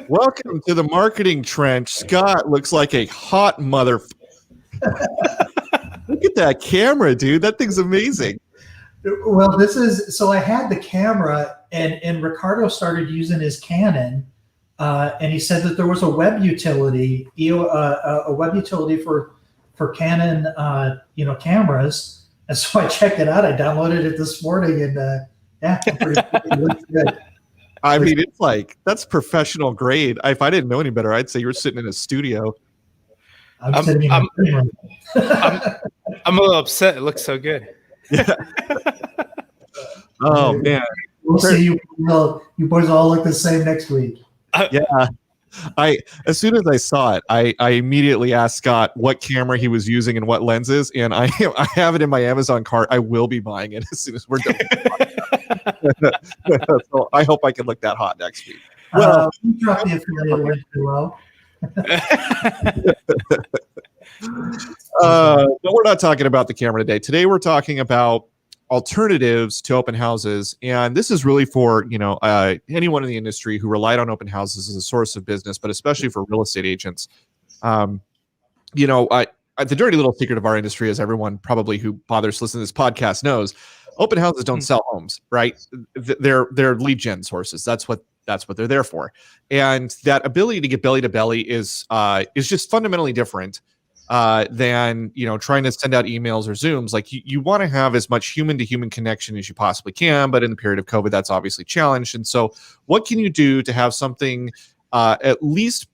Welcome to the marketing trench. Scott looks like a hot mother. Look at that camera, dude. That thing's amazing. Well, so I had the camera, and Ricardo started using his Canon, and he said that there was a web utility, a web utility for Canon, cameras. And so I checked it out. I downloaded it this morning, and it looks good. I mean, it's like, that's professional grade. If I didn't know any better, I'd say you're sitting in a studio. I'm a little upset. It looks so good. Yeah. Oh man, we'll see. You boys all look the same next week. Yeah. As soon as I saw it, I immediately asked Scott what camera he was using and what lenses, and I have it in my Amazon cart. I will be buying it as soon as we're done. So I hope I can look that hot next week. Well, drop the affiliate link below. But we're not talking about the camera today. Today we're talking about alternatives to open houses, and this is really for anyone in the industry who relied on open houses as a source of business, but especially for real estate agents. The dirty little secret of our industry, as everyone probably who bothers to listen to this podcast knows, open houses don't sell homes, right? They're lead gen sources. That's what they're there for, and that ability to get belly to belly is just fundamentally different than trying to send out emails or Zooms. Like you want to have as much human to human connection as you possibly can, but in the period of COVID, that's obviously challenged. And so, what can you do to have something at least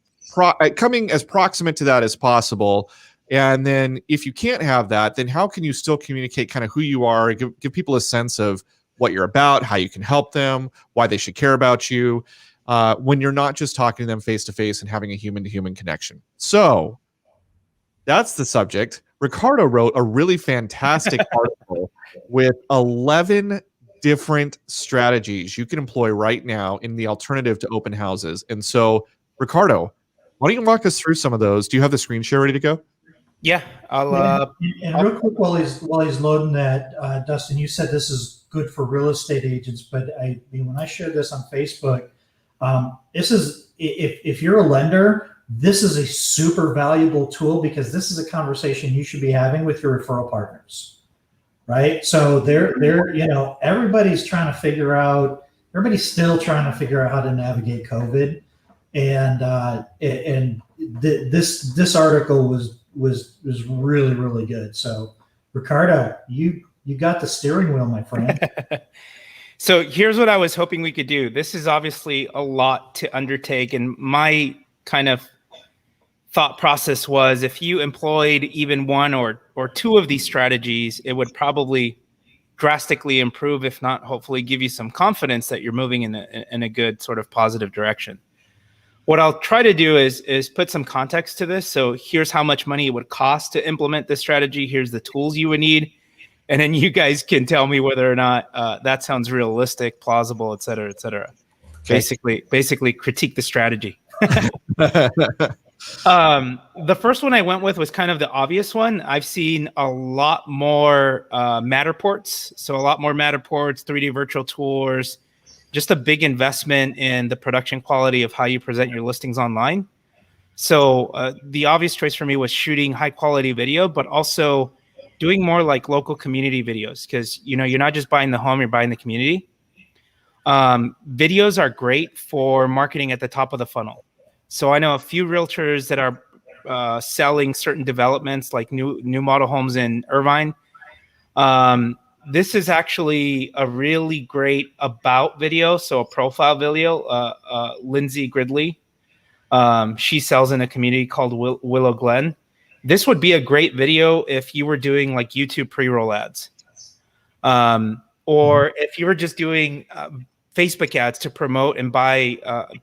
coming as proximate to that as possible? And then, if you can't have that, then how can you still communicate kind of who you are, give people a sense of what you're about, how you can help them, why they should care about you, when you're not just talking to them face to face and having a human to human connection. So that's the subject. Ricardo wrote a really fantastic article with 11 different strategies you can employ right now in the alternative to open houses. And so, Ricardo, why don't you walk us through some of those? Do you have the screen share ready to go? Yeah, I'll real quick while he's loading that, Dustin, you said this is good for real estate agents, but when I shared this on Facebook, this is if you're a lender, this is a super valuable tool, because this is a conversation you should be having with your referral partners, right? So everybody's still trying to figure out how to navigate COVID, and this article was really, really good. So Ricardo, you got the steering wheel, my friend. So here's what I was hoping we could do. This is obviously a lot to undertake, and my kind of thought process was, if you employed even one or two of these strategies, it would probably drastically improve, if not hopefully give you some confidence that you're moving in a good sort of positive direction. What I'll try to do is put some context to this. So here's how much money it would cost to implement this strategy. Here's the tools you would need. And then you guys can tell me whether or not that sounds realistic, plausible, et cetera, et cetera. Okay. Basically critique the strategy. The first one I went with was kind of the obvious one. I've seen a lot more Matterports. So a lot more Matterports, 3D virtual tours, just a big investment in the production quality of how you present your listings online. So the obvious choice for me was shooting high quality video, but also doing more like local community videos, because you're not just buying the home, you're buying the community. Videos are great for marketing at the top of the funnel. So I know a few realtors that are selling certain developments, like new model homes in Irvine. This is actually a really great about video, so a profile video. Lindsay Gridley, she sells in a community called Willow Glen. This would be a great video if you were doing like YouTube pre-roll ads, or if you were just doing Facebook ads to promote and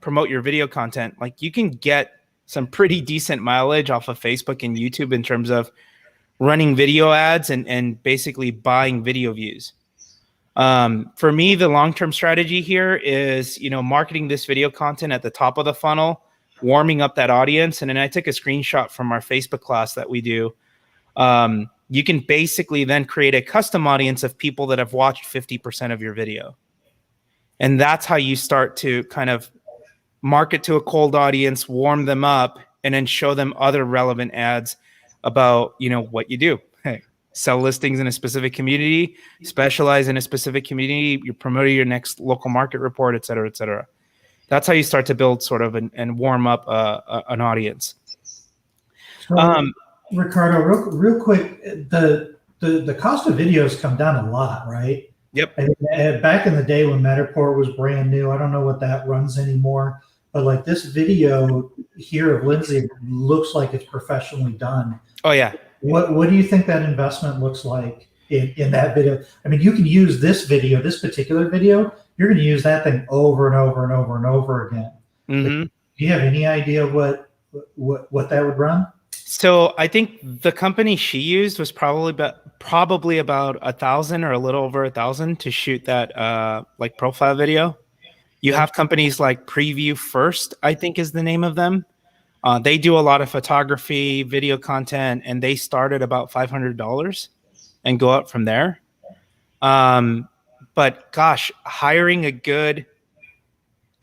promote your video content. Like, you can get some pretty decent mileage off of Facebook and YouTube in terms of running video ads and basically buying video views. For me, the long-term strategy here is, marketing this video content at the top of the funnel, warming up that audience. And then I took a screenshot from our Facebook class that we do. You can basically then create a custom audience of people that have watched 50% of your video. And that's how you start to kind of market to a cold audience, warm them up, and then show them other relevant ads about, you know, what you do. Hey, sell listings in a specific community, specialize in a specific community, you're promoting your next local market report, et cetera, et cetera. That's how you start to build sort of and warm up an audience. So, Ricardo, real quick, the cost of videos come down a lot, right? Yep. And back in the day when Matterport was brand new, I don't know what that runs anymore, but like this video here of Lindsay looks like it's professionally done. Oh yeah. What do you think that investment looks like in that video? I mean, you can use this video, this particular video, you're going to use that thing over and over and over and over again. Mm-hmm. Do you have any idea what that would run? So I think the company she used was probably about 1,000 or a little over 1,000 to shoot that like profile video. You have companies like Preview First, I think is the name of them. They do a lot of photography, video content, and they start at about $500 and go up from there. But gosh, hiring a good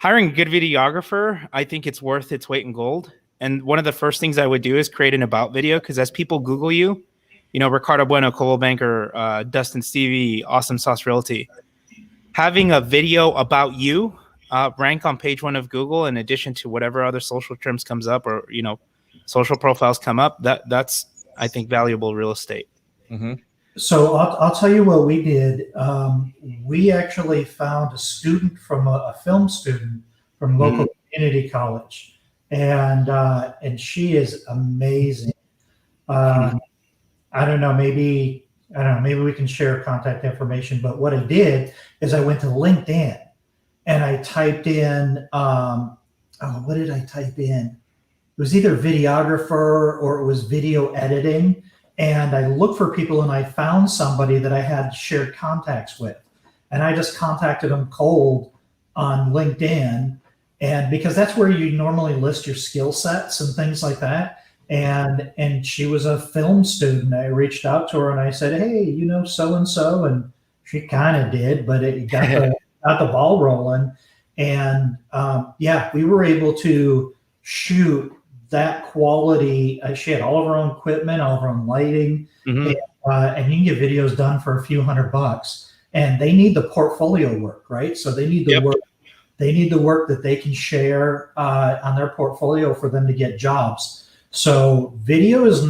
videographer, I think it's worth its weight in gold. And one of the first things I would do is create an about video, because as people Google you, you know, Ricardo Bueno, Coldwell Banker, Dustin Stevie, Awesome Sauce Realty, having a video about you rank on page 1 of Google in addition to whatever other social terms comes up, or, you know, social profiles come up, that's I think valuable real estate. Mm-hmm. So I'll tell you what we did. We actually found a student from a film student from local community college. And she is amazing. I don't know, maybe we can share contact information, but what I did is I went to LinkedIn and I typed in, what did I type in? It was either videographer or it was video editing. And I looked for people and I found somebody that I had shared contacts with. And I just contacted them cold on LinkedIn. And because that's where you normally list your skill sets and things like that. And she was a film student. I reached out to her and I said, hey, you know, so-and-so. And she kind of did, but it got the ball rolling. And yeah, we were able to shoot that quality. She had all of her own equipment, all of her own lighting. Mm-hmm. And you can get videos done for a few $100. And they need the portfolio work, right? So they need the work. They need the work that they can share on their portfolio for them to get jobs. So video is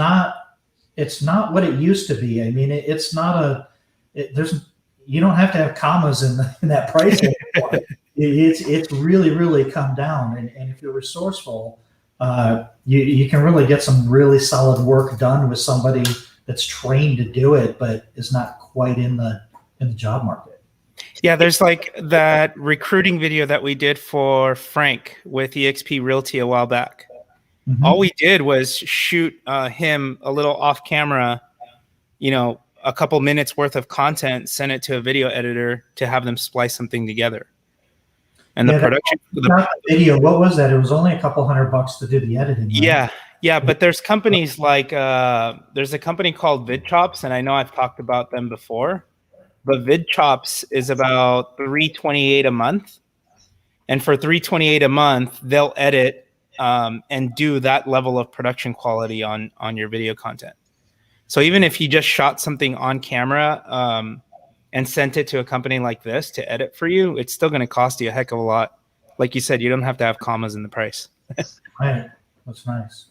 it's not what it used to be. I mean, it's not you don't have to have commas in that pricing. It's really, really come down. And if you're resourceful, you can really get some really solid work done with somebody that's trained to do it, but is not quite in the job market. Yeah, there's like that recruiting video that we did for Frank with eXp Realty a while back. Mm-hmm. All we did was shoot him a little off camera, you know, a couple minutes worth of content, send it to a video editor to have them splice something together. And the production. Not the video. What was that? It was only a couple $100 to do the editing. Right? Yeah. But there's companies like there's a company called VidChops, and I know I've talked about them before. But VidChops is about $328 a month, and for $328 a month, they'll edit and do that level of production quality on your video content. So even if you just shot something on camera and sent it to a company like this to edit for you, it's still going to cost you a heck of a lot. Like you said, you don't have to have commas in the price. Right, that's nice.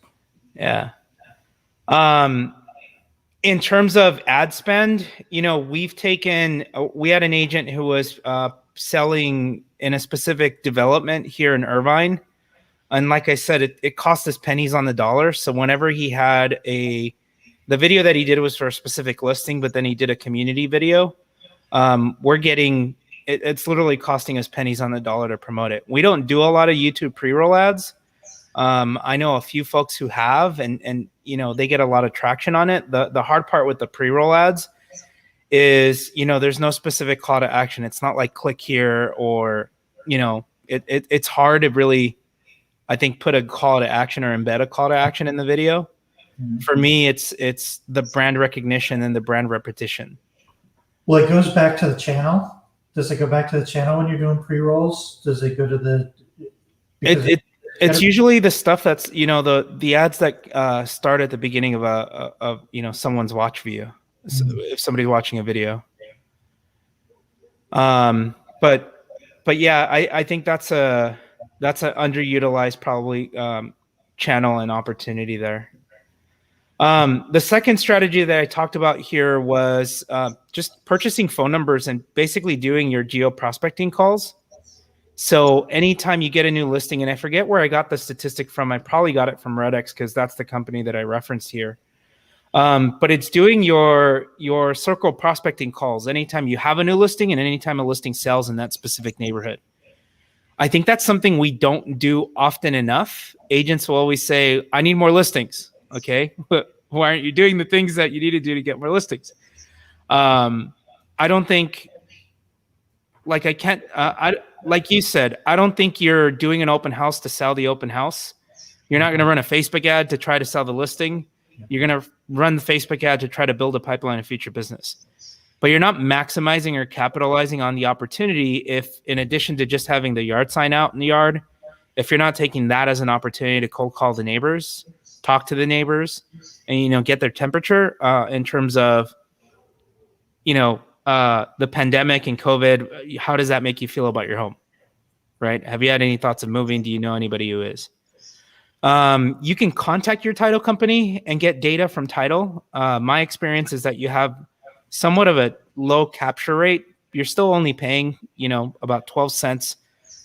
Yeah. In terms of ad spend, you know, we had an agent who was selling in a specific development here in Irvine. And like I said, it cost us pennies on the dollar. So whenever he had the video that he did was for a specific listing, but then he did a community video, it's literally costing us pennies on the dollar to promote it. We don't do a lot of YouTube pre-roll ads. I know a few folks who have, and you know, they get a lot of traction on it. The hard part with the pre-roll ads is, you know, there's no specific call to action. It's not like click here or, you know, it's hard to really, I think, put a call to action or embed a call to action in the video. Mm-hmm. For me, it's the brand recognition and the brand repetition. Well, it goes back to the channel. Does it go back to the channel when you're doing pre-rolls? Does it go to It's usually the stuff that's, the ads that start at the beginning of someone's watch view. So if somebody's watching a video. But yeah, I think that's a underutilized probably channel and opportunity there. The second strategy that I talked about here was just purchasing phone numbers and basically doing your geo prospecting calls. So anytime you get a new listing, and I forget where I got the statistic from, I probably got it from Redex because that's the company that I referenced here. But it's doing your circle prospecting calls anytime you have a new listing and anytime a listing sells in that specific neighborhood. I think that's something we don't do often enough. Agents will always say, I need more listings. Okay, but why aren't you doing the things that you need to do to get more listings? I don't think, like like you said, I don't think you're doing an open house to sell the open house. You're not going to run a Facebook ad to try to sell the listing. You're going to run the Facebook ad to try to build a pipeline of future business. But you're not maximizing or capitalizing on the opportunity if, in addition to just having the yard sign out in the yard, if you're not taking that as an opportunity to cold call the neighbors, talk to the neighbors, and get their temperature in terms of the pandemic and COVID. How does that make you feel about your home? Right? Have you had any thoughts of moving? Do you know anybody who is? You can contact your title company and get data from title. My experience is that you have somewhat of a low capture rate. You're still only paying, about 12 cents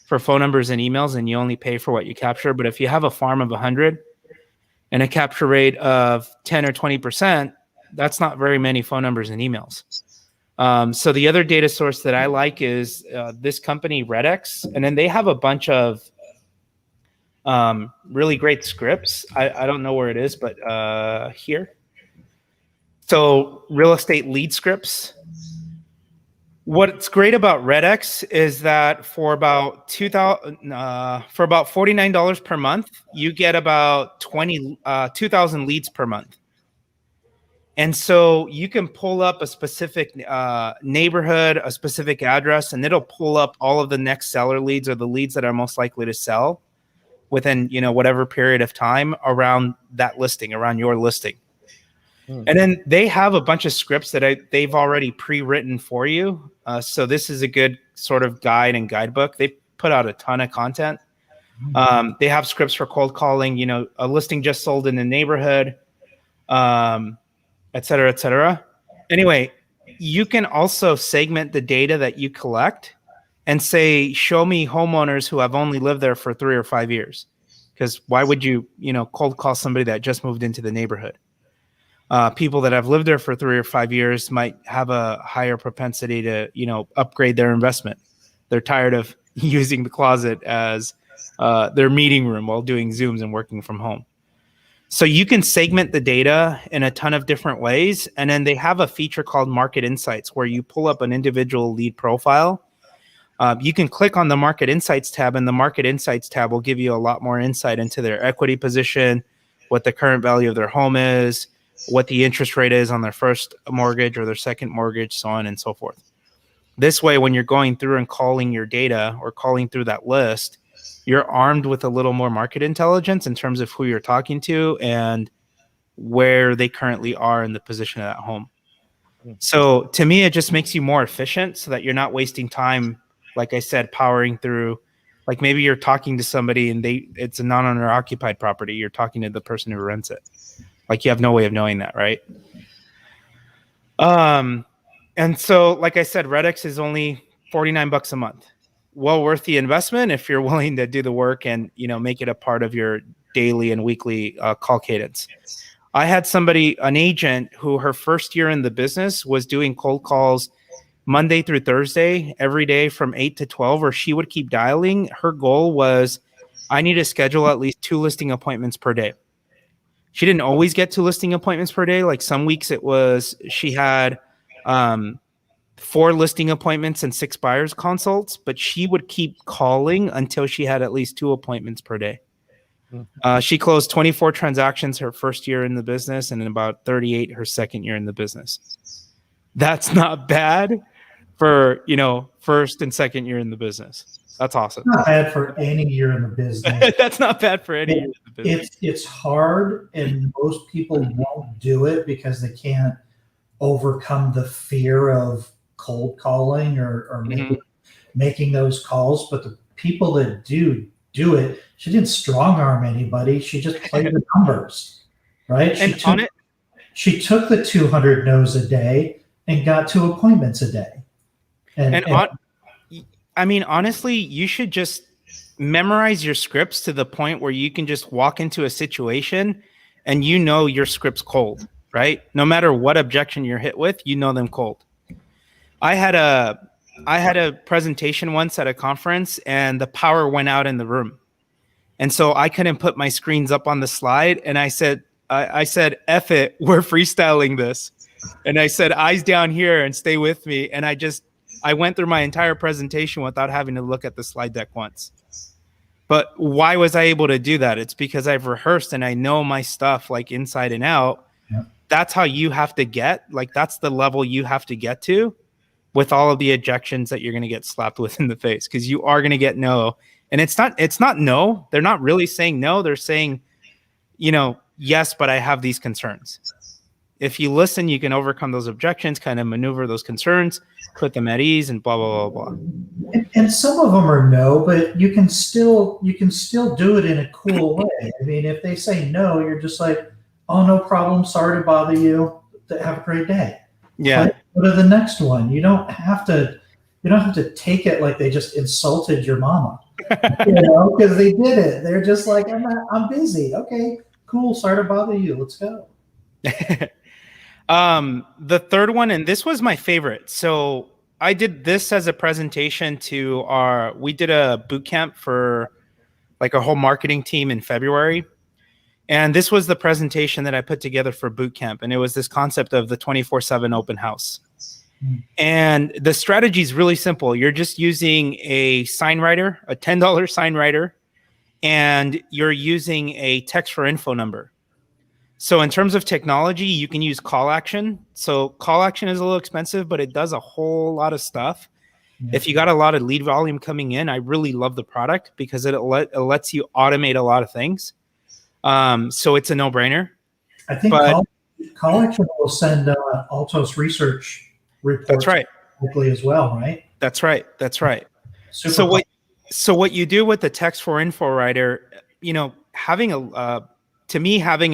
for phone numbers and emails, and you only pay for what you capture. But if you have a farm of 100 and a capture rate of 10 or 20%, that's not very many phone numbers and emails. So the other data source that I like is this company, Redex, and then they have a bunch of really great scripts. I don't know where it is, but here. So real estate lead scripts. What's great about Redex is that for about $49 per month, you get about 2,000 leads per month. And so you can pull up a specific neighborhood, a specific address, and it'll pull up all of the next seller leads or the leads that are most likely to sell within, whatever period of time around that listing, around your listing. And then they have a bunch of scripts that they've already pre-written for you. So this is a good sort of guide and guidebook. They put out a ton of content. They have scripts for cold calling, a listing just sold in the neighborhood, et cetera, et cetera. Anyway, you can also segment the data that you collect and say, show me homeowners who have only lived there for 3 or 5 years. Because why would you, cold call somebody that just moved into the neighborhood? People that have lived there for 3 or 5 years might have a higher propensity to, upgrade their investment. They're tired of using the closet as their meeting room while doing Zooms and working from home. So you can segment the data in a ton of different ways. And then they have a feature called Market Insights where you pull up an individual lead profile. You can click on the Market Insights tab, and the Market Insights tab will give you a lot more insight into their equity position, what the current value of their home is, what the interest rate is on their first mortgage or their second mortgage, so on and so forth. This way, when you're going through and calling your data or calling through that list, you're armed with a little more market intelligence in terms of who you're talking to and where they currently are in the position of that home. So to me, it just makes you more efficient so that you're not wasting time, like I said, powering through. Like maybe you're talking to somebody and it's a non-owner occupied property. You're talking to the person who rents it. Like you have no way of knowing that, right? And so, like I said, Redex is only $49 a month. Well worth the investment if you're willing to do the work and make it a part of your daily and weekly call cadence. I had an agent who her first year in the business was doing cold calls Monday through Thursday every day from 8 to 12, or she would keep dialing. Her goal was, I need to schedule at least 2 listing appointments per day. She didn't always get 2 listing appointments per day. Like some weeks she had 4 listing appointments and 6 buyers consults, but she would keep calling until she had at least 2 appointments per day. She closed 24 transactions her first year in the business and about 38 her second year in the business. That's not bad for, first and second year in the business. That's awesome. Not bad for any year in the business. That's not bad for any year in the business. It's hard, and most people won't do it because they can't overcome the fear of cold calling or making those calls. But the people that do it, she didn't strong arm anybody. She just played the numbers, right? She took the 200 no's a day and got 2 appointments a day. I mean, honestly, you should just memorize your scripts to the point where you can just walk into a situation and you know your script's cold, right? No matter what objection you're hit with, you know them cold. I had a presentation once at a conference and the power went out in the room. And so I couldn't put my screens up on the slide. And I said, F it, we're freestyling this. And I said, eyes down here and stay with me. And I went through my entire presentation without having to look at the slide deck once. But why was I able to do that? It's because I've rehearsed and I know my stuff like inside and out. Yeah. That's how you have to get, like, that's the level you have to get to with all of the ejections that you're going to get slapped with in the face, because you are going to get no. And it's not no. They're not really saying no. They're saying, yes, but I have these concerns. If you listen, you can overcome those objections, kind of maneuver those concerns, put them at ease, and blah, blah, blah, blah. And some of them are no, but you can still do it in a cool way. I mean, if they say no, you're just like, oh, no problem. Sorry to bother you. Have a great day. Yeah. Go to the next one. You don't have to take it like they just insulted your mama, because they did it. They're just like, I'm busy. Okay, cool. Sorry to bother you. Let's go. The third one, and this was my favorite. So I did this as a presentation we did a boot camp for like a whole marketing team in February. And this was the presentation that I put together for boot camp. And it was this concept of the 24/7 open house. And the strategy is really simple. You're just using a sign writer, a $10 sign writer, and you're using a text for info number. So in terms of technology, you can use call action. So call action is a little expensive, but it does a whole lot of stuff. Yeah. If you got a lot of lead volume coming in, I really love the product because it lets you automate a lot of things. So it's a no-brainer. I think call action will send Altos research reports. That's right. Quickly as well, right? That's right. So what you do with the text for info writer, having a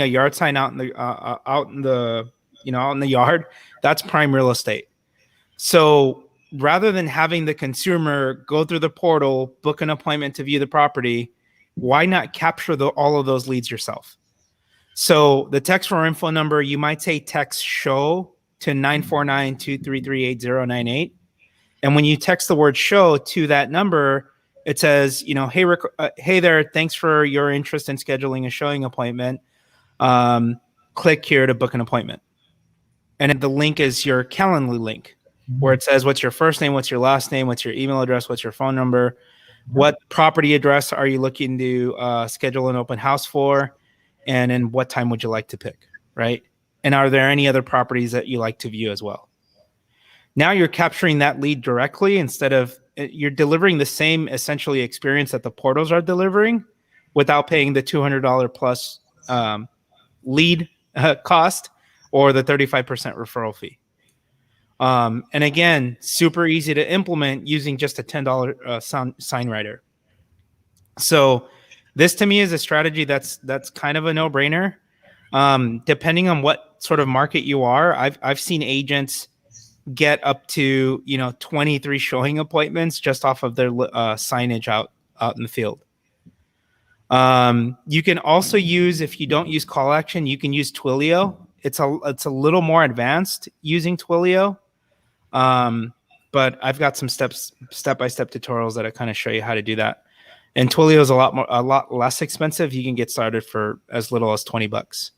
yard sign out in the yard, that's prime real estate. So rather than having the consumer go through the portal, book an appointment to view the property, why not capture all of those leads yourself? So the text for info number, you might say text show to 949-233-8098. And when you text the word show to that number, it says, hey, hey there, thanks for your interest in scheduling a showing appointment. Click here to book an appointment. And the link is your Calendly link, where it says, what's your first name, what's your last name, what's your email address, what's your phone number, what property address are you looking to schedule an open house for, and then what time would you like to pick, right? And are there any other properties that you like to view as well? Now you're capturing that lead directly instead of you're delivering the same essentially experience that the portals are delivering without paying the $200 plus lead cost or the 35% referral fee. And again, super easy to implement using just a $10 sign writer. So this to me is a strategy that's kind of a no-brainer. Depending on what sort of market you are, I've seen agents get up to 23 showing appointments just off of their signage out in the field. You can also use, if you don't use call action, you can use Twilio. It's a little more advanced using Twilio. But I've got some step-by-step tutorials that I kind of show you how to do that. And Twilio is a lot less expensive. You can get started for as little as $20.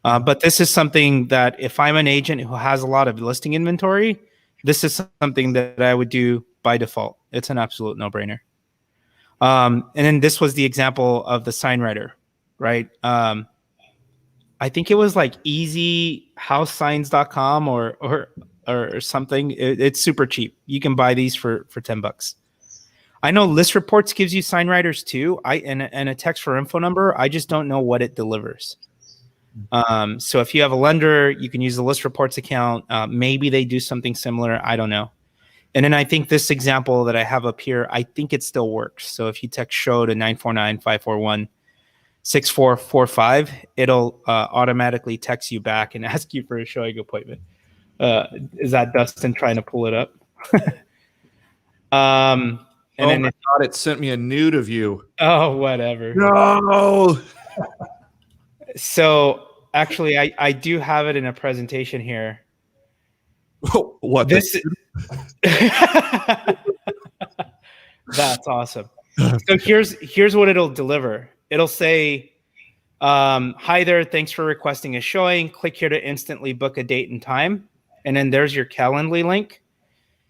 But this is something that if I'm an agent who has a lot of listing inventory, this is something that I would do by default. It's an absolute no-brainer. And then this was the example of the sign writer, right? I think it was like easyhousesigns.com or something. It's super cheap. You can buy these for $10. I know List Reports gives you sign writers too. And a text for info number. I just don't know what it delivers. So if you have a lender, you can use the List Reports account. Maybe they do something similar. I don't know. And then I think this example that I have up here, I think it still works. So if you text show to 949-541-6445, it'll automatically text you back and ask you for a showing appointment. Is that Dustin trying to pull it up? And then my God, it sent me a nude of you. Oh, whatever. No. So actually, I do have it in a presentation here. What? This That's awesome. So here's what it'll deliver. It'll say, hi there, thanks for requesting a showing. Click here to instantly book a date and time. And then there's your Calendly link.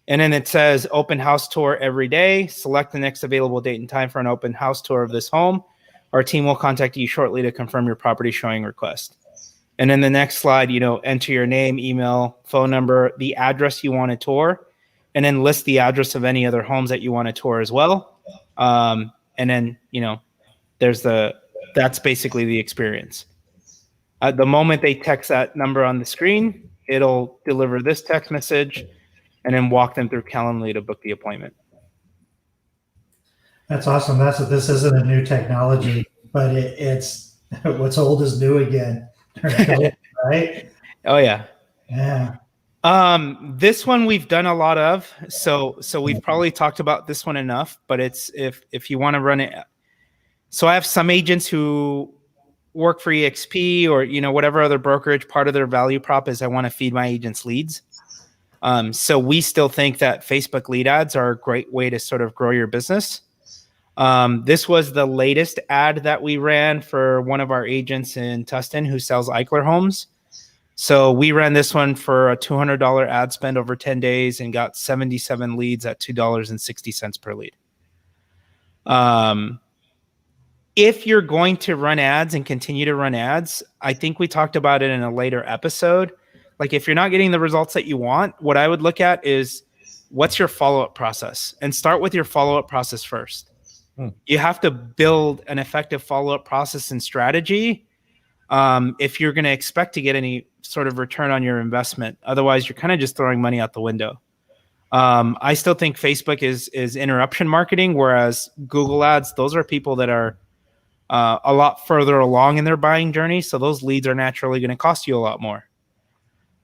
And then it says open house tour every day. Select the next available date and time for an open house tour of this home. Our team will contact you shortly to confirm your property showing request. And then the next slide, enter your name, email, phone number, the address you want to tour, and then list the address of any other homes that you want to tour as well. And then, that's basically the experience. At the moment they text that number on the screen, it'll deliver this text message and then walk them through Calendly to book the appointment. That's awesome. This isn't a new technology, but it's what's old is new again. Right? Oh yeah. Yeah. This one we've done a lot of, so we've probably talked about this one enough, but it's if you want to run it. So I have some agents who work for EXP or whatever other brokerage. Part of their value prop is I want to feed my agents leads. So we still think that Facebook lead ads are a great way to sort of grow your business. This was the latest ad that we ran for one of our agents in Tustin who sells Eichler homes. So we ran this one for a $200 ad spend over 10 days and got 77 leads at $2.60 per lead. If you're going to run ads and continue to run ads, I think we talked about it in a later episode. Like if you're not getting the results that you want, what I would look at is what's your follow-up process, and start with your follow-up process first. You have to build an effective follow-up process and strategy if you're going to expect to get any sort of return on your investment. Otherwise, you're kind of just throwing money out the window. I still think Facebook is interruption marketing, whereas Google ads, those are people that are a lot further along in their buying journey. So those leads are naturally going to cost you a lot more.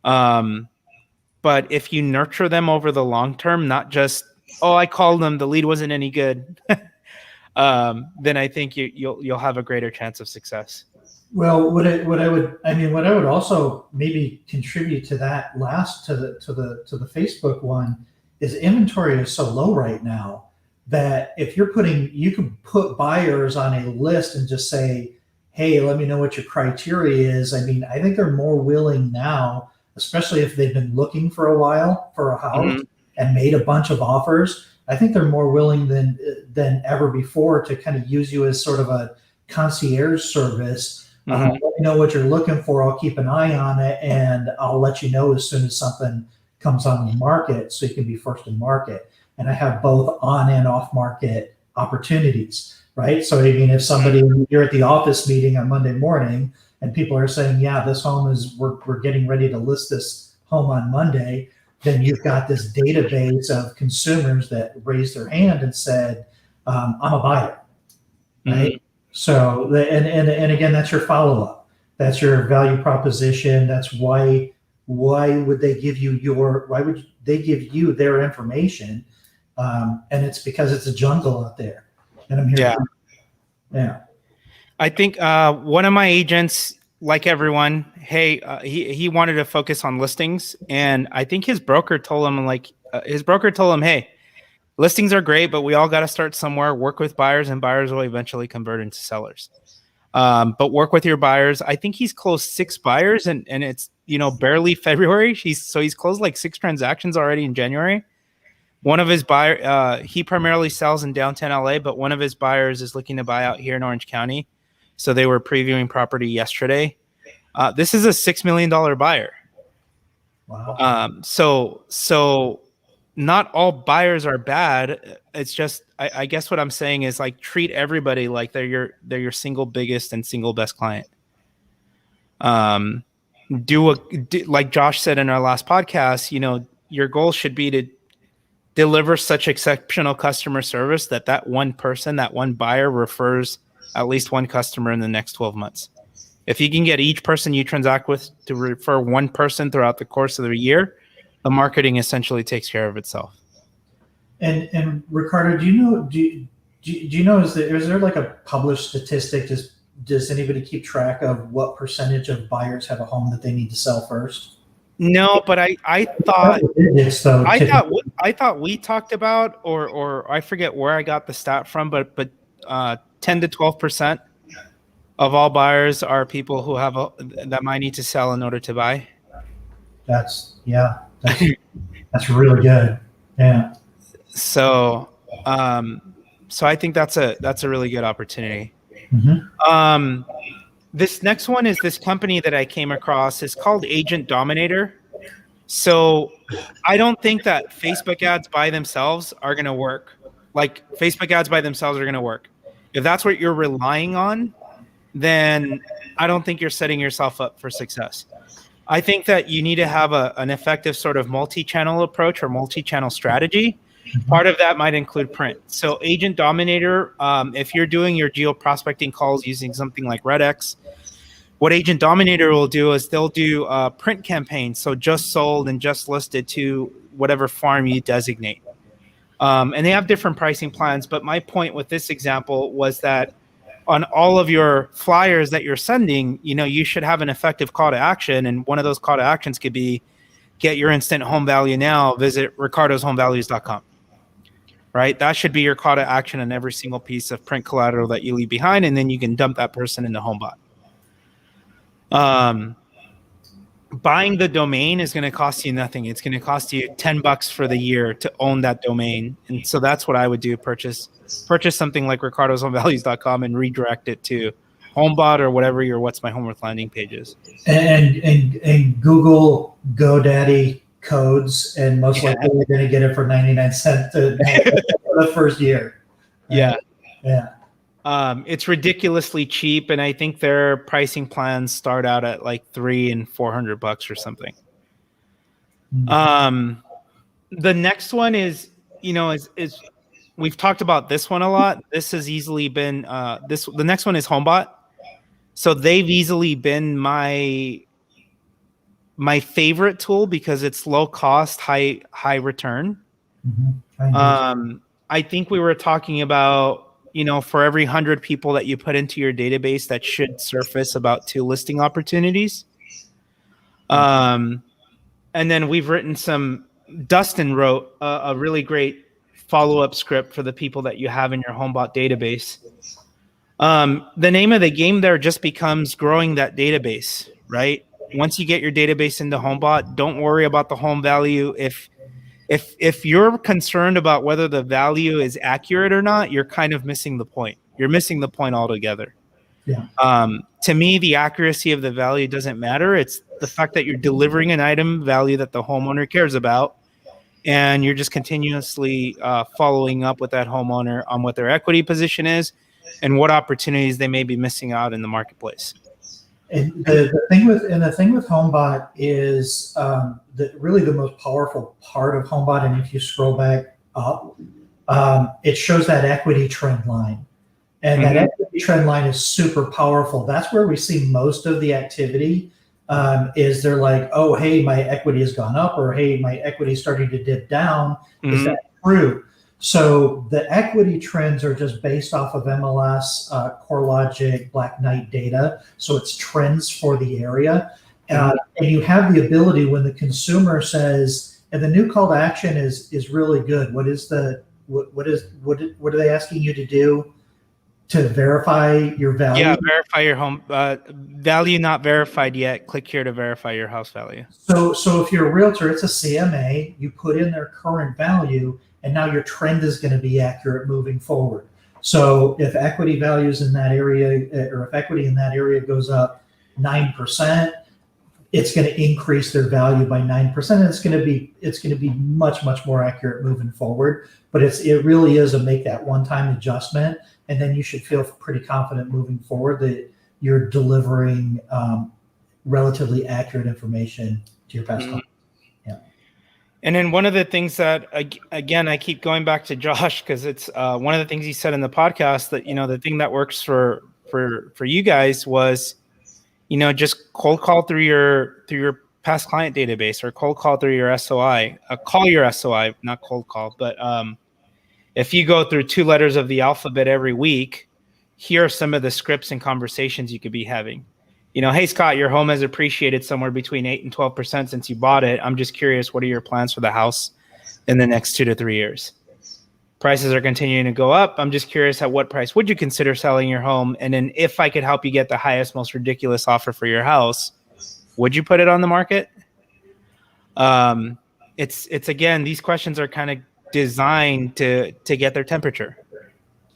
But if you nurture them over the long term, not just, I called them, the lead wasn't any good. Then I think you'll have a greater chance of success. Well, what I would also maybe contribute to that to the Facebook one is inventory is so low right now that if you can put buyers on a list and just say, hey, let me know what your criteria is. I think they're more willing now, especially if they've been looking for a while for a house and made a bunch of offers. I think they're more willing than ever before to kind of use you as sort of a concierge service. Let me know what you're looking for. I'll keep an eye on it, and I'll let you know as soon as something comes on the market, so you can be first in market. And I have both on and off market opportunities, right? So if you're at the office meeting on Monday morning and people are saying, yeah, this home we're getting ready to list this home on Monday, then you've got this database of consumers that raised their hand and said, I'm a buyer, right? So, and again, that's your follow-up. That's your value proposition. That's why would they give you their information? And it's because it's a jungle out there. And I'm here. Yeah. I think one of my agents, like everyone, he wanted to focus on listings, and I think his broker told him, hey, listings are great, but we all got to start somewhere. Work with buyers, and buyers will eventually convert into sellers. But work with your buyers. I think he's closed 6 buyers, and it's barely February. He's closed like 6 transactions already in January. One of his buyers, he primarily sells in downtown LA, but one of his buyers is looking to buy out here in Orange County. So they were previewing property yesterday. This is a $6 million buyer. Wow. So not all buyers are bad. It's just, I guess what I'm saying is like treat everybody like they're your single biggest and single best client. Like Josh said in our last podcast, your goal should be to deliver such exceptional customer service that one person, that one buyer refers at least one customer in the next 12 months. If you can get each person you transact with to refer one person throughout the course of the year, the marketing essentially takes care of itself. And Ricardo, do you know is there like a published statistic? Does anybody keep track of what percentage of buyers have a home that they need to sell first? No, but I thought we talked about, or I forget where I got the stat from, but 10 to 12% of all buyers are people who that might need to sell in order to buy. That's really good. Yeah. So I think that's a really good opportunity. Mm-hmm. This next one is this company that I came across. It's called Agent Dominator. So I don't think that Facebook ads by themselves are going to work. Like Facebook ads by themselves are going to work. If that's what you're relying on, then I don't think you're setting yourself up for success. I think that you need to have an effective sort of multi-channel approach or multi-channel strategy. Part of that might include print. So Agent Dominator, if you're doing your geo prospecting calls using something like Redex, what Agent Dominator will do is they'll do print campaigns. So just sold and just listed to whatever farm you designate. And they have different pricing plans. But my point with this example was that on all of your flyers that you're sending, you should have an effective call to action. And one of those call to actions could be get your instant home value now, visit ricardoshomevalues.com. Right? That should be your call to action on every single piece of print collateral that you leave behind, and then you can dump that person into Homebot. Buying the domain is going to cost you nothing. It's going to cost you $10 for the year to own that domain. And so that's what I would do. Purchase something like ricardoshomevalues.com and redirect it to Homebot or whatever your What's My Home Worth landing page is. And Google GoDaddy codes, and most likely you're going to get it for 99 cents for the first year. Yeah. Yeah. It's ridiculously cheap, and I think their pricing plans start out at like $300 and $400 or something. The next one is we've talked about this one a lot. This has easily been the next one is Homebot. So they've easily been my favorite tool because it's low cost, high return. Mm-hmm. I think we were talking about, for every 100 people that you put into your database, that should surface about 2 listing opportunities. And then we've written Dustin wrote a really great follow-up script for the people that you have in your Homebot database. The name of the game there just becomes growing that database, right? Once you get your database into Homebot, don't worry about the home value. If you're concerned about whether the value is accurate or not, you're kind of missing the point. You're missing the point altogether. Yeah. To me, the accuracy of the value doesn't matter. It's the fact that you're delivering an item value that the homeowner cares about, and you're just continuously following up with that homeowner on what their equity position is and what opportunities they may be missing out in the marketplace. And the thing with Homebot is really the most powerful part of Homebot. And if you scroll back up, it shows that equity trend line, and that equity trend line is super powerful. That's where we see most of the activity. Is they're like, oh, hey, my equity has gone up, or hey, my equity is starting to dip down. Is that true? So the equity trends are just based off of MLS, CoreLogic, Black Knight data. So it's trends for the area. And you have the ability when the consumer says, and the new call to action is really good. What are they asking you to do to verify your value? Yeah, verify your home value not verified yet. Click here to verify your house value. So if you're a realtor, it's a CMA. You put in their current value, and now your trend is going to be accurate moving forward. So if equity values in that area, or if equity in that area goes up 9%, it's going to increase their value by 9%. And it's going to be much, much more accurate moving forward. But it really is a make that one-time adjustment, and then you should feel pretty confident moving forward that you're delivering relatively accurate information to your past clients. Yeah. And then one of the things that, again, I keep going back to Josh, because it's one of the things he said in the podcast that, the thing that works for you guys was, just cold call through your past client database, or cold call through your SOI. Call your SOI, not cold call, but if you go through 2 letters of the alphabet every week, here are some of the scripts and conversations you could be having. Hey, Scott, your home has appreciated somewhere between 8 and 12% since you bought it. I'm just curious, what are your plans for the house in the next 2 to 3 years? Prices are continuing to go up. I'm just curious, at what price would you consider selling your home? And then if I could help you get the highest, most ridiculous offer for your house, would you put it on the market? It's again, these questions are kind of designed to get their temperature,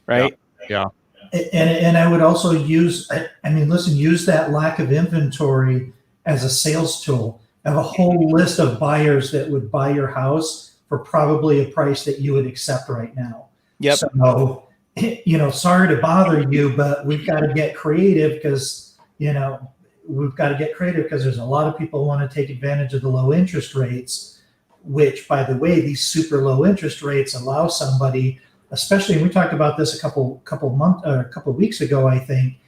right? Yeah. And I would also use that lack of inventory as a sales tool. I have a whole list of buyers that would buy your house for probably a price that you would accept right now. Yep. So, sorry to bother you, but we've got to get creative because there's a lot of people who want to take advantage of the low interest rates, which, by the way, these super low interest rates allow somebody, especially, and we talked about this a couple weeks ago, I think,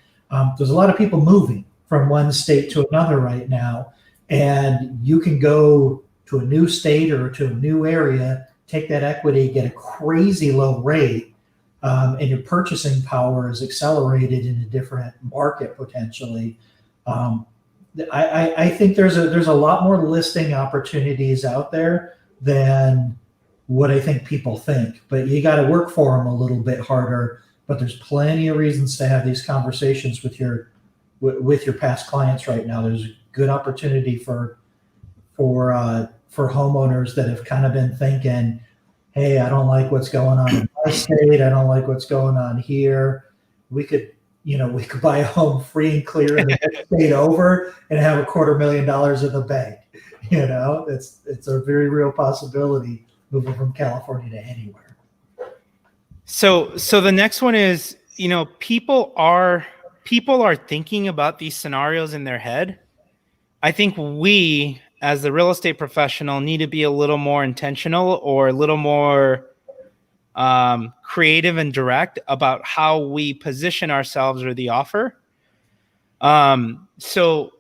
there's a lot of people moving from one state to another right now, and you can go to a new state or to a new area, take that equity, get a crazy low rate, and your purchasing power is accelerated in a different market potentially. I think there's a lot more listing opportunities out there than what I think people think, but you got to work for them a little bit harder. But there's plenty of reasons to have these conversations with your past clients right now. There's a good opportunity for homeowners that have kind of been thinking, hey, I don't like what's going on in my state. I don't like what's going on here. We could buy a home free and clear in the next state over and have $250,000 in the bank. It's a very real possibility moving from California to anywhere. So the next one is, people are thinking about these scenarios in their head. I think we, as the real estate professional, need to be a little more intentional or a little more creative and direct about how we position ourselves or the offer. So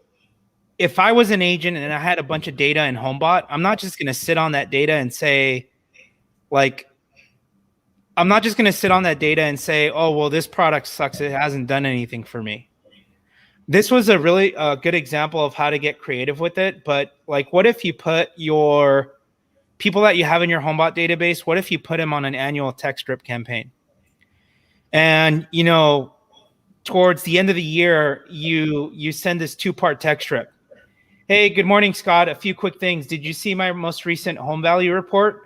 if I was an agent and I had a bunch of data in Homebot, I'm not just going to sit on that data and say, oh, well, this product sucks. It hasn't done anything for me. This was a really good example of how to get creative with it. But what if you put your people that you have in your Homebot database, what if you put them on an annual text strip campaign? And, towards the end of the year, you send this 2-part text strip. Hey, good morning, Scott. A few quick things. Did you see my most recent home value report?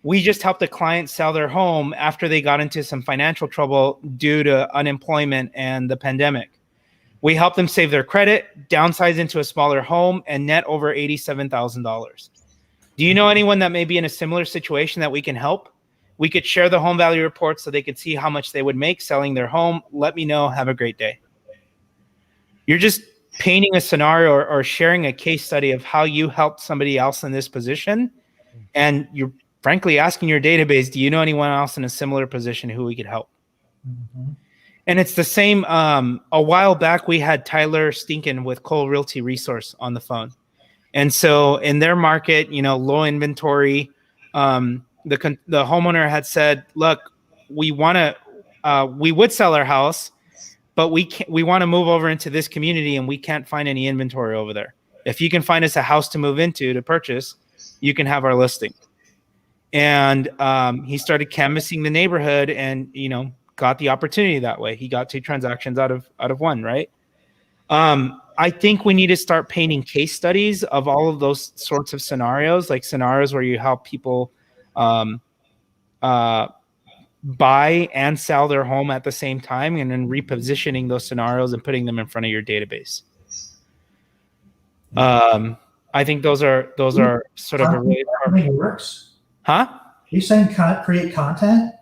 We just helped a client sell their home after they got into some financial trouble due to unemployment and the pandemic. We helped them save their credit, downsize into a smaller home, and net over $87,000. Do you know anyone that may be in a similar situation that we can help? We could share the home value report so they could see how much they would make selling their home. Let me know. Have a great day. You're just painting a scenario or sharing a case study of how you helped somebody else in this position. And you're frankly asking your database, do you know anyone else in a similar position who we could help? Mm-hmm. And it's the same. A while back, we had Tyler Stinkin with Cole Realty Resource on the phone. And so in their market, low inventory, the homeowner had said, look, we would sell our house, but we want to move over into this community and we can't find any inventory over there. If you can find us a house to move into to purchase, you can have our listing. And he started canvassing the neighborhood and, got the opportunity that way. He got 2 transactions out of 1, right? I think we need to start painting case studies of all of those sorts of scenarios, like scenarios where you help people buy and sell their home at the same time, and then repositioning those scenarios and putting them in front of your database. I think those are sort of a really It works. huh? Are you saying create content?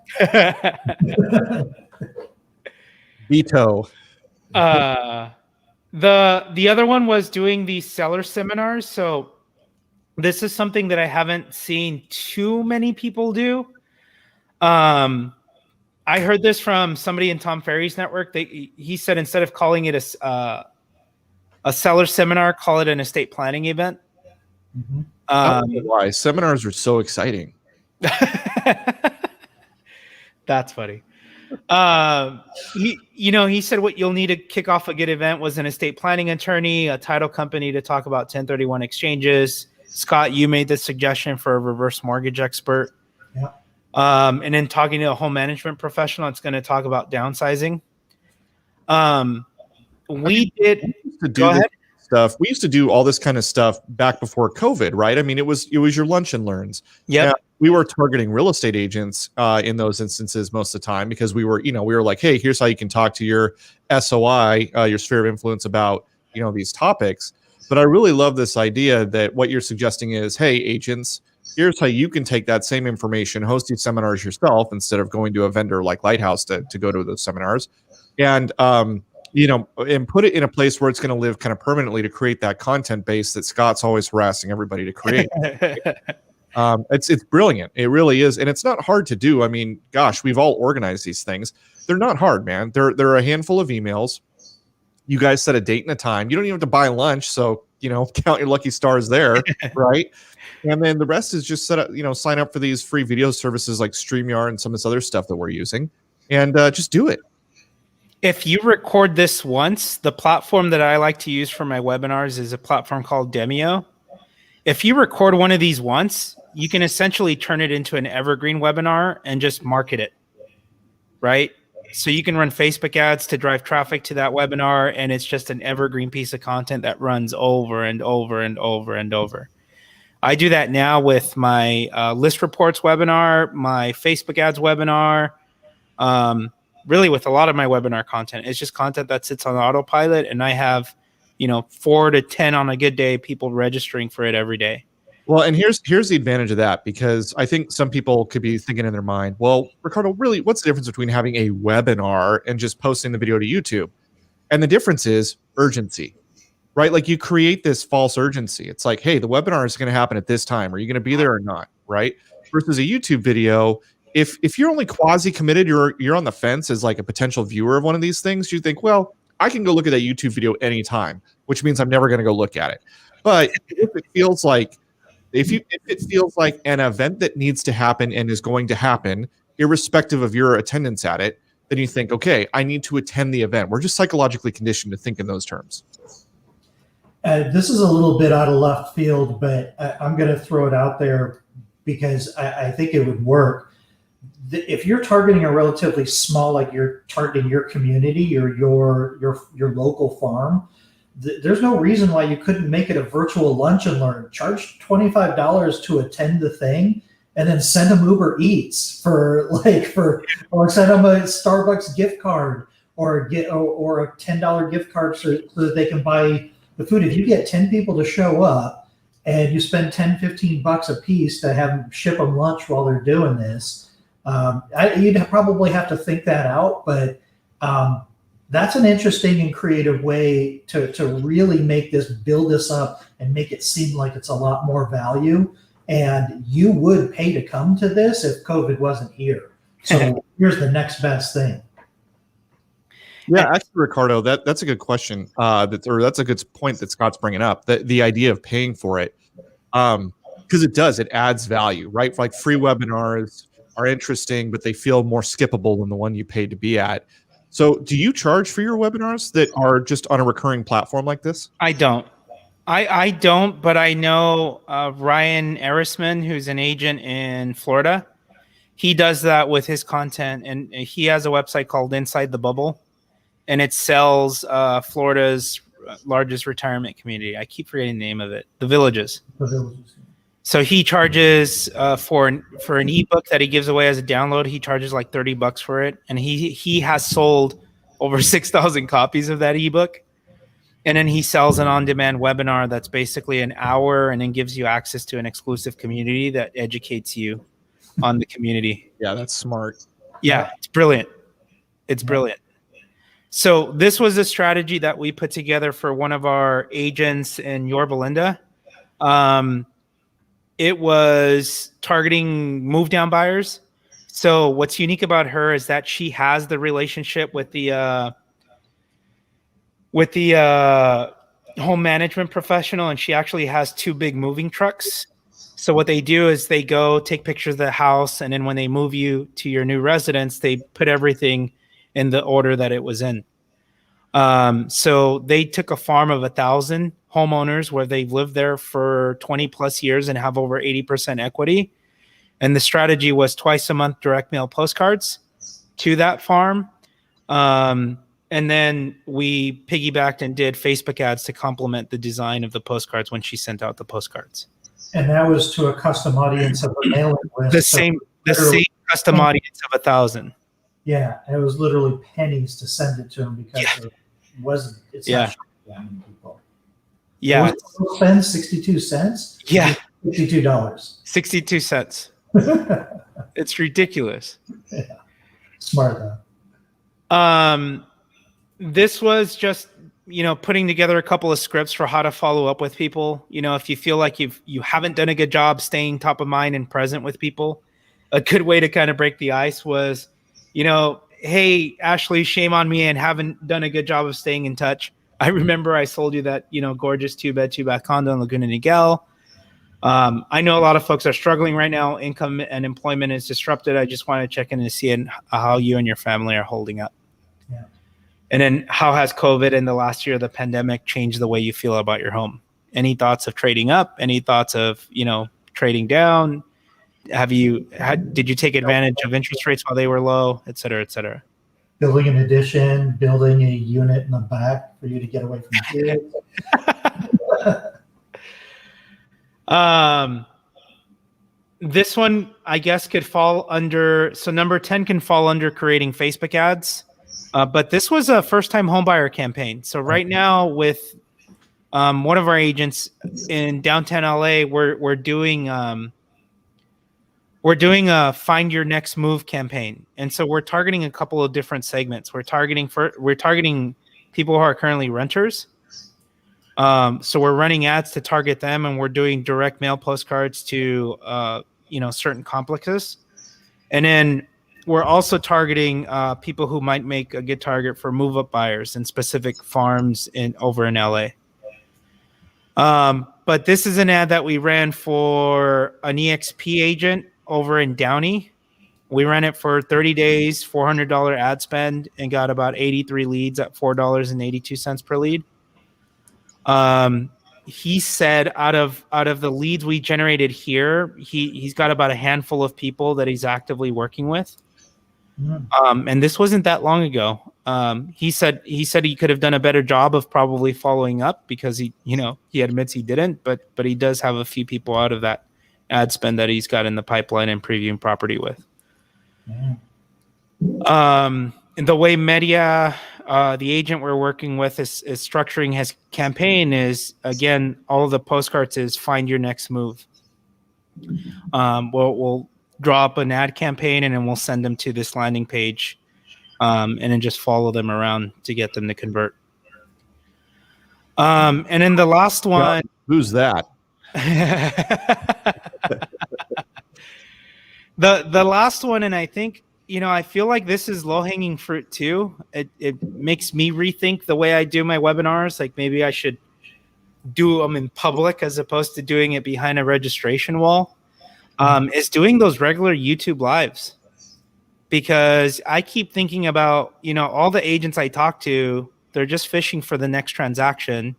Veto. The other one was doing these seller seminars. So this is something that I haven't seen too many people do. I heard this from somebody in Tom Ferry's network. He said instead of calling it a seller seminar, call it an estate planning event. Mm-hmm. I don't know why seminars are so exciting. That's funny. He said what you'll need to kick off a good event was an estate planning attorney, a title company to talk about 1031 exchanges. Scott, you made the suggestion for a reverse mortgage expert. Yeah. And then talking to a home management professional, it's going to talk about downsizing. We did go ahead. Stuff. We used to do all this kind of stuff back before COVID, right? I mean, it was your lunch and learns. Yeah. We were targeting real estate agents in those instances most of the time because we were like, hey, here's how you can talk to your SOI, your sphere of influence about, these topics. But I really love this idea that what you're suggesting is, hey, agents, here's how you can take that same information, host these seminars yourself instead of going to a vendor like Lighthouse to go to those seminars. And, and put it in a place where it's going to live kind of permanently to create that content base that Scott's always harassing everybody to create. It's brilliant. It really is. And it's not hard to do. I mean, gosh, we've all organized these things. They're not hard, man. They're a handful of emails. You guys set a date and a time. You don't even have to buy lunch. So, count your lucky stars there. Right. And then the rest is just set up, sign up for these free video services like StreamYard and some of this other stuff that we're using and just do it. If you record this once, the platform that I like to use for my webinars is a platform called Demio. If you record one of these once, you can essentially turn it into an evergreen webinar and just market it, right? So you can run Facebook ads to drive traffic to that webinar, and it's just an evergreen piece of content that runs over and over and over and over. I do that now with my list reports webinar, my Facebook ads webinar, really with a lot of my webinar content. It's just content that sits on autopilot, and I have 4 to 10 on a good day people registering for it every day. Well, and here's the advantage of that, because I think some people could be thinking in their mind, well, Ricardo, really, what's the difference between having a webinar and just posting the video to YouTube? And the difference is urgency, right? Like you create this false urgency. It's like, hey, the webinar is going to happen at this time. Are you going to be there or not? Right? Versus a YouTube video, if you're only quasi committed, you're on the fence as like a potential viewer of one of these things, you think, well, I can go look at that YouTube video anytime, which means I'm never going to go look at it. But if it feels like an event that needs to happen and is going to happen, irrespective of your attendance at it, then you think, okay, I need to attend the event. We're just psychologically conditioned to think in those terms. This is a little bit out of left field, but I'm going to throw it out there because I think it would work. If you're targeting a relatively small, like you're targeting your community or your local farm, there's no reason why you couldn't make it a virtual lunch and learn. Charge $25 to attend the thing, and then send them Uber Eats or send them a Starbucks gift card or a $10 gift card so that they can buy the food. If you get 10 people to show up and you spend $10-15 a piece to have them ship them lunch while they're doing this, you'd probably have to think that out, but that's an interesting and creative way to really build this up and make it seem like it's a lot more value. And you would pay to come to this if COVID wasn't here. So here's the next best thing. Yeah, actually, Ricardo, that's a good question. That's a good point that Scott's bringing up. The idea of paying for it, because it adds value, right? Like free webinars are interesting, but they feel more skippable than the one you paid to be at. So do you charge for your webinars that are just on a recurring platform like this? I don't. I don't, but I know Ryan Erisman, who's an agent in Florida. He does that with his content, and he has a website called Inside the Bubble, and it sells Florida's largest retirement community. I keep forgetting the name of it, The Villages. So he charges for an ebook that he gives away as a download. He charges like $30 for it, and he has sold over 6,000 copies of that ebook. And then he sells an on-demand webinar that's basically an hour and then gives you access to an exclusive community that educates you on the community. Yeah, that's smart. Yeah, it's brilliant. It's brilliant. So this was a strategy that we put together for one of our agents in Yorba Linda. It was targeting move down buyers. So what's unique about her is that she has the relationship with the home management professional, and she actually has 2 big moving trucks. So what they do is they go take pictures of the house, and then when they move you to your new residence, they put everything in the order that it was in. So they took a farm of 1,000 homeowners where they've lived there for 20 plus years and have over 80% equity. And the strategy was twice a month direct mail postcards to that farm. And then we piggybacked and did Facebook ads to complement the design of the postcards when she sent out the postcards. And that was to a custom audience of a mailing list. The same custom audience of 1,000. Yeah, it was literally pennies to send it to them because it wasn't. It's not that many people. Yeah. Spend 62 cents. Yeah. $62. 62 cents. It's ridiculous. Yeah. Smart though. This was just, putting together a couple of scripts for how to follow up with people. If you feel like you haven't done a good job staying top of mind and present with people, a good way to kind of break the ice was, hey, Ashley, shame on me and haven't done a good job of staying in touch. I remember I sold you that, gorgeous 2-bed, 2-bath condo in Laguna Niguel. I know a lot of folks are struggling right now. Income and employment is disrupted. I just want to check in and see how you and your family are holding up. Yeah. And then how has COVID in the last year of the pandemic changed the way you feel about your home? Any thoughts of trading up? Any thoughts of, trading down? Did you take advantage of interest rates while they were low, et cetera, et cetera? Building an addition, building a unit in the back for you to get away from kids. This one, I guess, could fall under. So number 10 can fall under creating Facebook ads. But this was a first-time homebuyer campaign. So right now, with one of our agents in downtown LA, we're doing a Find Your Next Move campaign, and so we're targeting a couple of different segments. We're targeting people who are currently renters. So we're running ads to target them, and we're doing direct mail postcards to certain complexes, and then we're also targeting people who might make a good target for move-up buyers in specific farms over in LA. But this is an ad that we ran for an EXP agent over in Downey. We ran it for 30 days, $400 ad spend, and got about 83 leads at $4.82 per lead. He said out of the leads we generated here, he's got about a handful of people that he's actively working with. And this wasn't that long ago. He said he could have done a better job of probably following up because he admits he didn't, but he does have a few people out of that ad spend that he's got in the pipeline and previewing property with. And the way Media, the agent we're working with, is structuring his campaign is, again, all of the postcards is find your next move. We'll draw up an ad campaign and then we'll send them to this landing page, and then just follow them around to get them to convert. And then the last one. Who's that? The last one, and I think, I feel like this is low-hanging fruit too. It makes me rethink the way I do my webinars. Like maybe I should do them in public as opposed to doing it behind a registration wall. Is doing those regular YouTube lives, because I keep thinking about, all the agents I talk to, they're just fishing for the next transaction.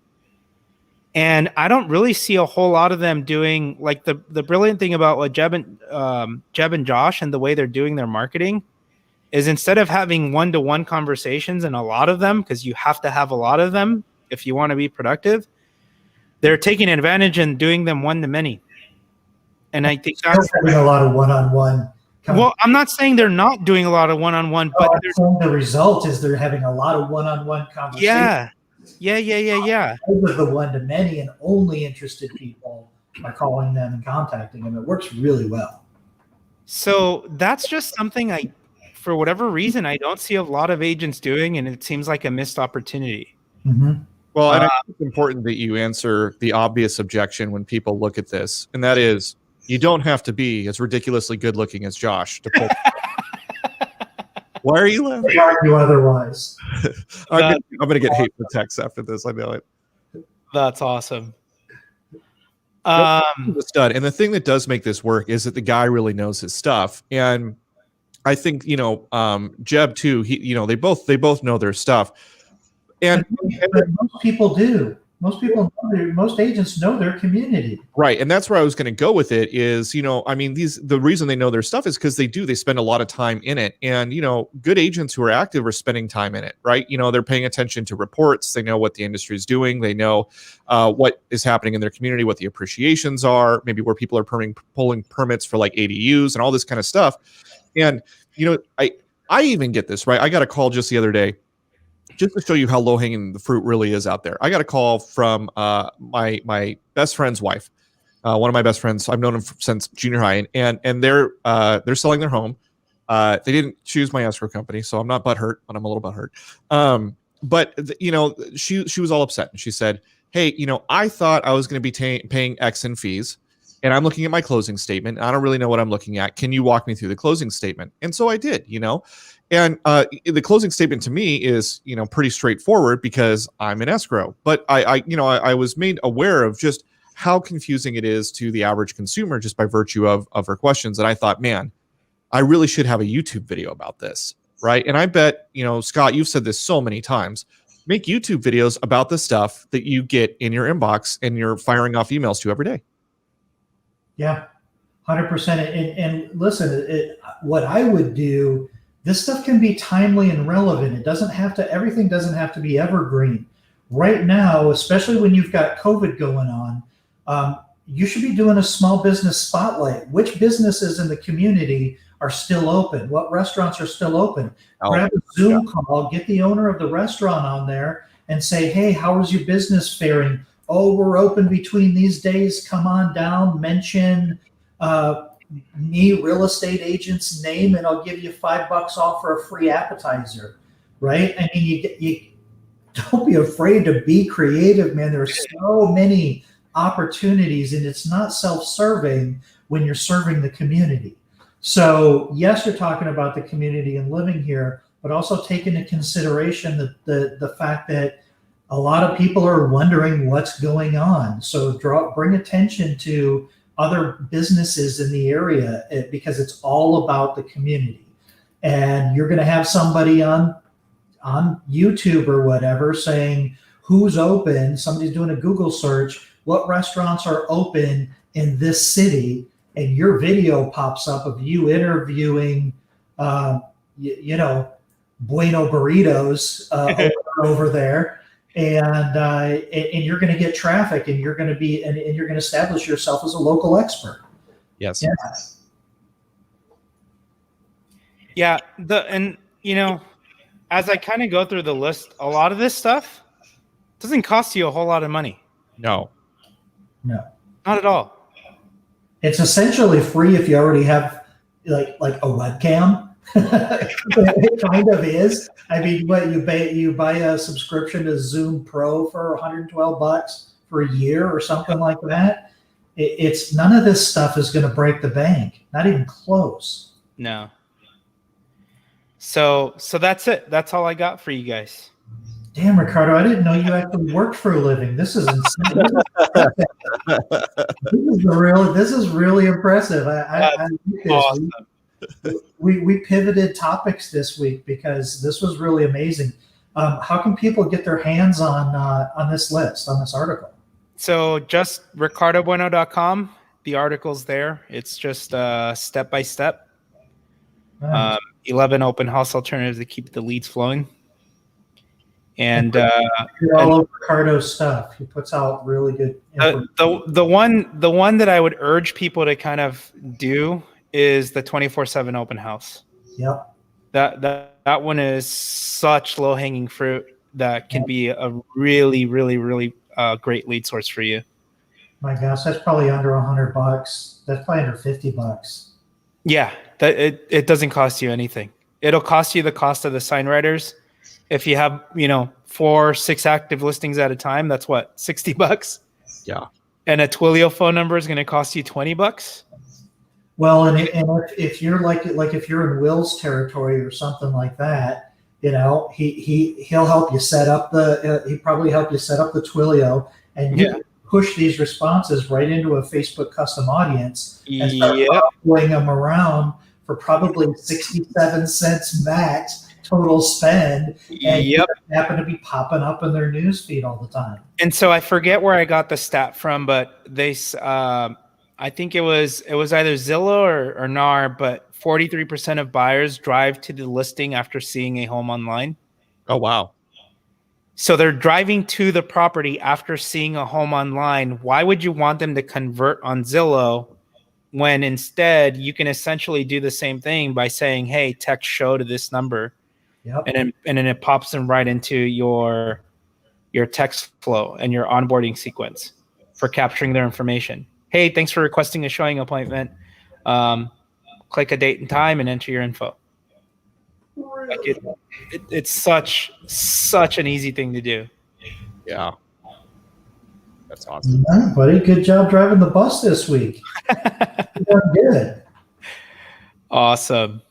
And I don't really see a whole lot of them doing, like, the brilliant thing about what Jeb and Josh and the way they're doing their marketing is, instead of having one-to-one conversations, and a lot of them, because you have to have a lot of them if you want to be productive, they're taking advantage and doing them one-to-many. And I think that's having a lot of one-on-one. Well, I'm not saying they're not doing a lot of one-on-one, but the result is they're having a lot of one-on-one conversations. Yeah. Yeah. Over the one-to-many, and only interested people are calling them and contacting them. It works really well. So that's just something for whatever reason, I don't see a lot of agents doing, and it seems like a missed opportunity. Mm-hmm. Well, and I think it's important that you answer the obvious objection when people look at this, and that is you don't have to be as ridiculously good looking as Josh to pull. Why are you laughing? Argue otherwise. I'm gonna get hateful texts after this. I know it. That's awesome. The stud. And the thing that does make this work is that the guy really knows his stuff. And I think, Jeb too, they both know their stuff. And but most people do. Most agents know their community. Right. And that's where I was going to go with it is, the reason they know their stuff is because they spend a lot of time in it. And, good agents who are active are spending time in it, right? They're paying attention to reports. They know what the industry is doing. They know what is happening in their community, what the appreciations are, maybe where people are pulling permits for like ADUs and all this kind of stuff. And, I even get this, right? I got a call just the other day, just to show you how low-hanging the fruit really is out there. I got a call from my best friend's wife, one of my best friends. I've known him since junior high, and they're selling their home. They didn't choose my escrow company, so I'm not butthurt, but I'm a little butthurt. She was all upset, and she said, "Hey, I thought I was going to be paying X in fees, and I'm looking at my closing statement. I don't really know what I'm looking at. Can you walk me through the closing statement?" And so I did, And the closing statement to me is, pretty straightforward because I'm in escrow. But I was made aware of just how confusing it is to the average consumer just by virtue of her questions. And I thought, man, I really should have a YouTube video about this, right? And I bet, Scott, you've said this so many times. Make YouTube videos about the stuff that you get in your inbox and you're firing off emails to every day. Yeah, 100%. And listen, what I would do. This stuff can be timely and relevant. Everything doesn't have to be evergreen. Right now, especially when you've got COVID going on, you should be doing a small business spotlight. Which businesses in the community are still open? What restaurants are still open? Grab a Zoom call, get the owner of the restaurant on there and say, "Hey, how is your business faring? Oh, we're open between these days. Come on down, mention me, real estate agent's name, and I'll give you $5 off for a free appetizer." Right? I mean, you don't be afraid to be creative, man. There are so many opportunities, and it's not self-serving when you're serving the community. So yes, you're talking about the community and living here, but also take into consideration the fact that a lot of people are wondering what's going on. So bring attention to other businesses in the area because it's all about the community. And you're going to have somebody on YouTube or whatever saying who's open. Somebody's doing a Google search, what restaurants are open in this city, and your video pops up of you interviewing, Bueno Burritos over there. And you're going to get traffic, and you're going to establish yourself as a local expert. Yes. Yeah. As I kind of go through the list, a lot of this stuff doesn't cost you a whole lot of money. No, not at all. It's essentially free if you already have like a webcam. It kind of is. I mean, what you buy a subscription to Zoom Pro for $112 for a year or something like that. It's none of this stuff is going to break the bank. Not even close. No. So that's it. That's all I got for you guys. Damn, Ricardo, I didn't know you actually worked for a living. This is insane. This is really impressive. I like this. Awesome. We pivoted topics this week because this was really amazing. How can people get their hands on this list, on this article? So just ricardobueno.com. The article's there. It's just step by step. Nice. 11 open house alternatives to keep the leads flowing. And all over Ricardo's stuff. He puts out really good information. The one that I would urge people to kind of do is the 24/7 open house. Yep. That one is such low-hanging fruit. that can be a really, really, really great lead source for you. My gosh, that's probably under $100. That's probably under $50. Yeah, it doesn't cost you anything. It'll cost you the cost of the sign writers. If you have, 4, 6 active listings at a time, that's what, $60? Yeah. And a Twilio phone number is going to cost you $20. Well, and if you're if you're in Will's territory or something like that, he'll help you set up he'd probably help you set up the Twilio, and you can push these responses right into a Facebook custom audience and start pulling them around for probably 67 cents max total spend, and you happen to be popping up in their news feed all the time. And so I forget where I got the stat from, but they, I think it was either Zillow or NAR, but 43% of buyers drive to the listing after seeing a home online. Oh, wow. So they're driving to the property after seeing a home online. Why would you want them to convert on Zillow when instead you can essentially do the same thing by saying, hey, text show to this number. Yep. And then it pops them right into your text flow and your onboarding sequence for capturing their information. Hey, thanks for requesting a showing appointment. Click a date and time and enter your info. Like it's such an easy thing to do. Yeah. That's awesome. Yeah, buddy, good job driving the bus this week. You're good. Awesome.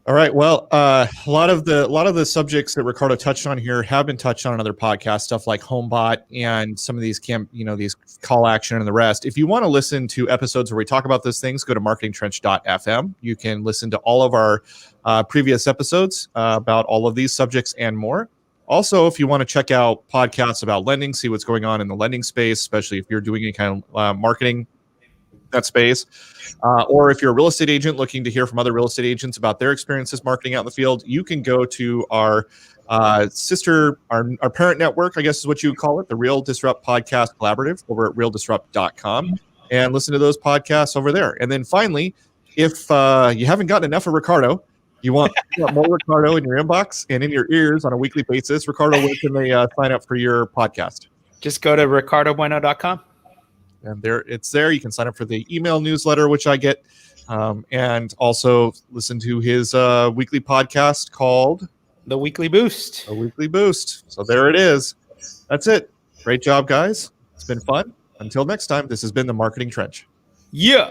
All right. Well, a lot of the subjects that Ricardo touched on here have been touched on other podcasts, stuff like Homebot and some of these these call action and the rest. If you want to listen to episodes where we talk about those things, go to marketingtrench.fm. You can listen to all of our previous episodes about all of these subjects and more. Also, if you want to check out podcasts about lending, see what's going on in the lending space, especially if you're doing any kind of marketing that space, or if you're a real estate agent looking to hear from other real estate agents about their experiences marketing out in the field, you can go to our parent network, I guess is what you would call it, the Real Disrupt Podcast Collaborative over at realdisrupt.com, and listen to those podcasts over there. And then finally, if you haven't gotten enough of Ricardo, you want more Ricardo in your inbox and in your ears on a weekly basis, Ricardo, where can they sign up for your podcast? Just go to ricardobueno.com. And it's there. You can sign up for the email newsletter, which I get, and also listen to his weekly podcast called The Weekly Boost. The Weekly Boost. So there it is. That's it. Great job, guys. It's been fun. Until next time, this has been the Marketing Trench. Yeah.